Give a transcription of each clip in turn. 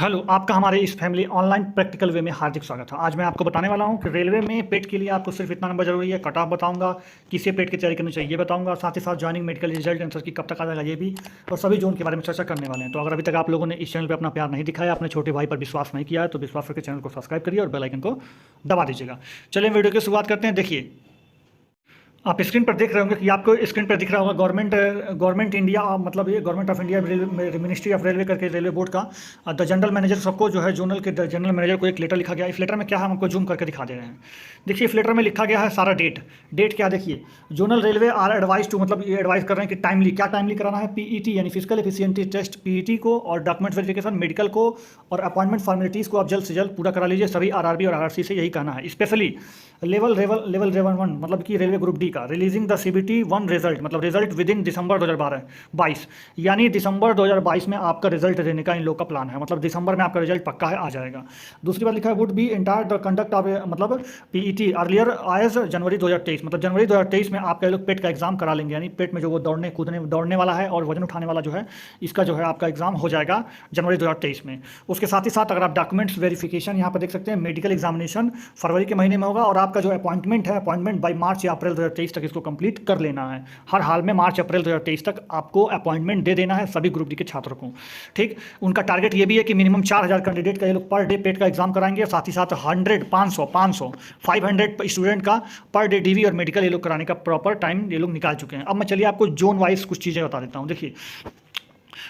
Hello, आपका हमारे इस फैमिली ऑनलाइन प्रैक्टिकल वे में हार्दिक स्वागत है। आज मैं आपको बताने वाला हूं कि रेलवे में पेट के लिए आपको सिर्फ इतना नंबर जरूरी है। कट ऑफ बताऊंगा, किसे पेट की तैयारी करनी चाहिए ये बताऊंगा, साथ ही साथ ज्वाइनिंग मेडिकल रिजल्ट आंसर की कब तक आ जाएगा ये भी, और सभी जोन के बारे में चर्चा करने वाले हैं। तो अगर अभी तक आप लोगों ने इस चैनल पर अपना प्यार नहीं दिखाया, अपने छोटे भाई पर विश्वास नहीं किया है, तो विश्वास करके चैनल को सब्सक्राइब करिए और बेल आइकन को दबा दीजिएगा। चलिए वीडियो की शुरुआत करते हैं। देखिए, आप स्क्रीन पर देख रहे होंगे कि आपको स्क्रीन पर दिख रहा होगा गवर्नमेंट इंडिया, मतलब ये government of India ministry of railway करके रेलवे बोर्ड का द जनरल मैनेजर सबको जो है जोनल के जनरल मैनेजर को एक लेटर लिखा गया। इस लेटर में क्या है हम आपको जूम करके दिखा दे रहे हैं। देखिए, इस लेटर में लिखा गया है सारा डेट क्या देखिए। Zonal railway are advise to, मतलब ये एडवाइस कर रहे हैं कि टाइमली कराना है पीईटी यानी फिजिकल एफिशिएंसी टेस्ट पीईटी को, और डॉक्यूमेंट वेरिफिकेशन मेडिकल को, और अपॉइंटमेंट फॉर्मेलिटीज़ को आप जल्द से जल्द पूरा करा लीजिए। सभी आरआरबी और आरआरसी से यही कहना है। स्पेशली लेवल 1 मतलब कि रेलवे ग्रुप डी का रिलीजिंग द सीबीटी 1 रिजल्ट, मतलब रिजल्ट विद इन दिसंबर 2022, यानी दिसंबर 2022 में आपका रिजल्ट देने का इन लोग का प्लान है। मतलब दिसंबर में आपका रिजल्ट पक्का है, आ जाएगा। दूसरी बात लिखा है would be entire the conduct of मतलब पीईटी अर्लियर एज जनवरी 2023, मतलब जनवरी 2023 में आपका लोग पेट का एग्जाम करा लेंगे, यानी पेट में जो वो दौड़ने वाला है और वजन उठाने वाला जो है, इसका जो है आपका एग्जाम हो जाएगा जनवरी 2023 में। उसके साथ ही साथ अगर आप डॉक्यूमेंट्स वेरिफिकेशन यहाँ पर देख सकते हैं, मेडिकल एग्जामिनेशन फरवरी के महीने में होगा, और आपका जो अपॉइंटमेंट है, अपॉइंटमेंट बाई मार्च या अप्रैल 2023 तक इसको कंप्लीट कर लेना है। हर हाल में मार्च अप्रैल 2023 तक आपको अपॉइंटमेंट दे देना है सभी ग्रुप डी के छात्रों को। ठीक, उनका टारगेट ये भी है कि मिनिमम 4000 कैंडिडेट का ये लोग पर डे पेट का एग्जाम कराएंगे। साथ ही साथ 100 500 500 स्टूडेंट का पर डे डीवी और मेडिकल ये लोग कराने का प्रॉपर टाइम ये लोग निकाल चुके हैं। अब मैं चलिए आपको जोन वाइज कुछ चीज़ें बता देता हूँ। देखिए,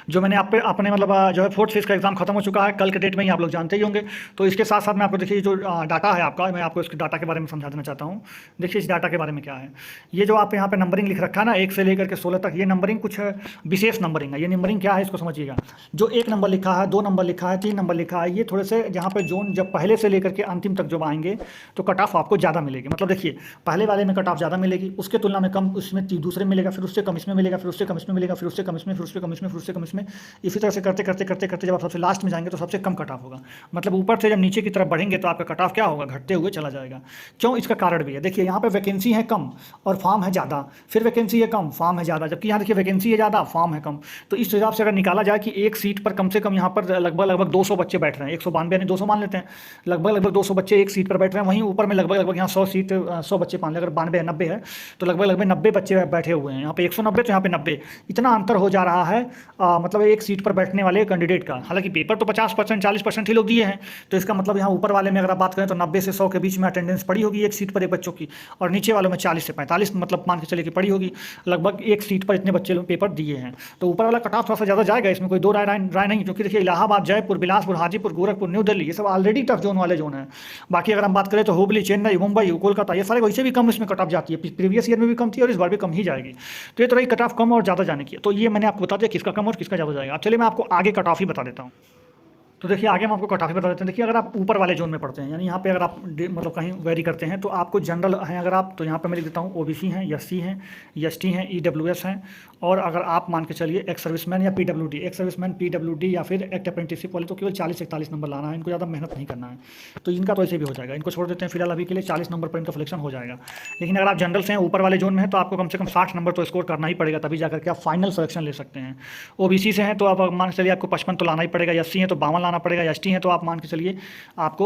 जो मैंने अपने मतलब जो है फोर्थ फेज का एग्जाम खत्म हो चुका है कल के डेट में ही, आप लोग जानते ही होंगे। तो इसके साथ साथ मैं आपको देखिए जो डाटा है आपका, मैं आपको इसके डाटा के बारे में समझा देना चाहता हूँ। देखिए इस डाटा के बारे में क्या है। ये जो आप यहाँ पे नंबरिंग लिख रखा है ना, 1 से लेकर के 16 तक, ये नंबरिंग कुछ विशेष नंबरिंग है। ये नंबरिंग क्या है इसको समझिएगा। जो 1 नंबर लिखा है, 2 नंबर लिखा है, 3 नंबर लिखा है, ये थोड़े से जहाँ पे जोन जब पहले से लेकर के अंतिम तक जब आएंगे तो कट ऑफ आपको ज़्यादा मिलेगी। मतलब देखिए, पहले वाले में कट ऑफ ज़्यादा मिलेगी, उसके तुलना में कम उसमें दूसरे मिलेगा, फिर उससे कम इसमें मिलेगा, फिर उससे कम इसमें मिलेगा, फिर उससे कम इसमें, फिर उससे कम इसमें, फिर उससे कम इसमें, इसी तरह से करते करते करते करते जब आप सबसे लास्ट में जाएंगे तो सबसे कम कट ऑफ होगा। मतलब ऊपर से जब नीचे की तरफ बढ़ेंगे तो आपका कट ऑफ क्या होगा, घटते हुए चला जाएगा। क्यों, इसका कारण भी है। देखिए यहाँ पे वैकेंसी है कम और फॉर्म है ज़्यादा, फिर वैकेंसी है कम, फॉर्म है ज़्यादा, जबकि यहाँ देखिए वैकेंसी है ज़्यादा, फॉर्म है कम। तो इस हिसाब से अगर निकाला जाए कि एक सीट पर कम से कम यहाँ पर लगभग 200 बच्चे बैठ रहे हैं, 192 यानी 200 मान लेते हैं, लगभग 200 बच्चे एक सीट पर बैठ रहे हैं। वहीं ऊपर में लगभग यहाँ 100 बच्चे मान लें, अगर 92 90 है तो लगभग 90 बच्चे बैठे हुए हैं। यहाँ पे 190 तो यहाँ पे 90, इतना अंतर हो जा रहा है मतलब एक सीट पर बैठने वाले कैंडिडेट का। हालांकि पेपर तो 50% 40% ही लोग दिए हैं, तो इसका मतलब यहाँ ऊपर वाले में अगर आप बात करें तो 90 से 100 के बीच में अटेंडेंस पड़ी होगी एक सीट पर एक बच्चों की, और नीचे वालों में 40 से 45 मतलब मान के चले कि पड़ी होगी। लगभग एक सीट पर इतने बच्चे लोग पेपर दिए हैं, तो ऊपर वाला कट ऑफ थोड़ा सा ज़्यादा जाएगा, इसमें कोई दो राय नहीं। क्योंकि देखिए इलाहाबाद, जयपुर, बिलासपुर, हाजीपुर, गोरखपुर, न्यू दिल्ली, ये सब ऑलरेडी टफ जोन वाले जोन है। बाकी अगर हम बात करें तो हुबली, चेन्नई, मुंबई, कोलकाता, ये सारे वैसे भी कम इसमें कट ऑफ जाती है। प्रीवियस ईयर में भी कम थी और इस बार भी कम ही जाएगी। तो ये तो रही कट ऑफ कम और ज़्यादा जाने की। तो ये मैंने आपको बता दिया किसका कम और किसका ज़्यादा जाएगा। अब चलिए मैं आपको आगे कट ऑफ ही बता देता हूँ। तो देखिए आगे हम आपको कट ऑफ बता देते हैं। देखिए अगर आप ऊपर वाले जोन में पढ़ते हैं, यानी यहाँ पे अगर आप मतलब कहीं वेरी करते हैं तो आपको जनरल हैं अगर आप, तो यहाँ पे मैं लिख देता हूँ ओबीसी हैं, एससी हैं, एसटी हैं, ईडब्ल्यूएस हैं, और अगर आप मान के चलिए एक्स सर्विसमैन या पीडब्ल्यूडी, एक्स सर्विसमैन, पीडब्ल्यूडी या फिर एक्ट अप्रेंटिसशिप वाले, तो केवल 40-41 नंबर लाना है, इनको ज़्यादा मेहनत नहीं करना है। तो इनका तो ऐसे भी हो जाएगा, इनको छोड़ देते हैं फिलहाल अभी के लिए। 40 नंबर पर इनका सिलेक्शन हो जाएगा। लेकिन अगर आप जनरल से हैं, ऊपर वाले जोन में है, तो आपको कम से कम 60 नंबर तो स्कोर करना ही पड़ेगा, तभी जाकर के आप फाइनल सिलेक्शन ले सकते हैं। ओबीसी से हैं तो आप मान के चलिए आपको 55 तो लाना ही पड़ेगा, एससी हैं तो 52 लाना पड़ेगा, एसटी हैं तो आप मान के चलिए आपको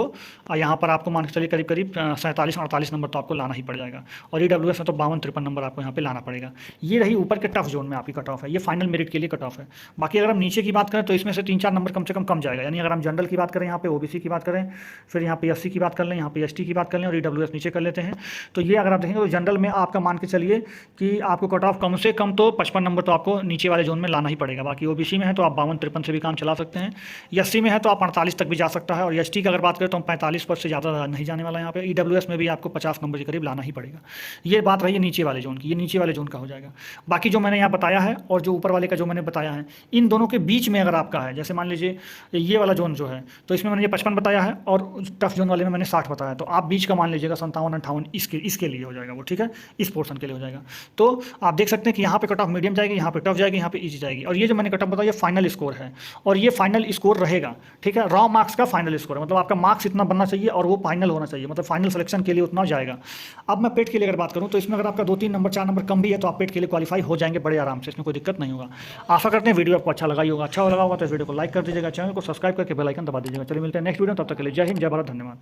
यहाँ पर आपको मान के चलिए करीब 47-48 नंबर तो आपको लाना ही पड़ जाएगा, और ईडब्ल्यूएस में तो 52-53 नंबर आपको यहाँ पे लाना पड़ेगा। ये रही ऊपर के टफ जोन में आपकी कट ऑफ है, ये फाइनल मेरिट के लिए कट ऑफ है। बाकी अगर हम नीचे की बात करें तो इसमें से 3-4 नंबर कम से कम जाएगा। यानी अगर हम जनरल की बात करें, यहाँ पे ओबीसी की बात करें, फिर यहाँ पे एससी की बात कर लें, यहाँ पे एसटी की बात कर लें, और ईडब्ल्यूएस नीचे कर लेते हैं, तो ये अगर आप देखेंगे तो जनरल में आपका मान के चलिए कि आपको कट ऑफ कम से कम तो 55 नंबर तो आपको नीचे वाले जोन में लाना ही पड़ेगा। बाकी ओबीसी में है तो आप 52-53 से भी काम चला सकते हैं, एससी में है तो आप 48 तक भी जा सकता है, और एसटी का अगर बात करें तो हम 45 पर से ज़्यादा नहीं जाने वाला है यहाँ पे। ईडब्ल्यूएस में भी आपको 50 नंबर के करीब लाना ही पड़ेगा। ये बात रही है नीचे वाले जोन की, ये नीचे वाले जोन का हो जाएगा। बाकी जो मैंने यहाँ बताया है और जो ऊपर वाले का जो मैंने बताया है, इन दोनों के बीच में अगर आपका है, जैसे मान लीजिए ये वाला जोन जो है, तो इसमें मैंने ये 55 बताया है और टफ जोन वाले में मैंने 60 बताया, तो आप बीच का मान लीजिएगा 57-58 इसके लिए हो जाएगा वो, ठीक है, इस पोर्सन के लिए हो जाएगा। तो आप देख सकते हैं कि यहाँ पे कट ऑफ मीडियम जाएगी, यहाँ पे टफ जाएगी, यहाँ पे ईजी जाएगी, और ये जो मैंने कट ऑफ बताया ये फाइनल स्कोर है, और ये फाइनल स्कोर रहेगा। ठीक है। रॉ मार्क्स का फाइनल स्कोर है, मतलब आपका मार्क्स इतना बनना चाहिए और वो फाइनल होना चाहिए, मतलब फाइनल सिलेक्शन के लिए उतना जाएगा। अब मैं पेट के लिए अगर बात करूँ तो इसमें अगर आपका 2-3 नंबर 4 नंबर कम भी है तो आप पेट के लिए क्वालिफाई हो जाएंगे बड़े आराम से, इसमें कोई दिक्कत नहीं होगा। आशा करते हैं वीडियो आपको अच्छा लगा ही होगा। अच्छा लगा होगा तो इस वीडियो को लाइक कर दीजिएगा, चैनल को सब्सक्राइब करके बेल आइकन दबा दीजिएगा। चलिए मिलते हैं नेक्स्ट वीडियो, तब तक के लिए जय हिंद, जय भारत, धन्यवाद।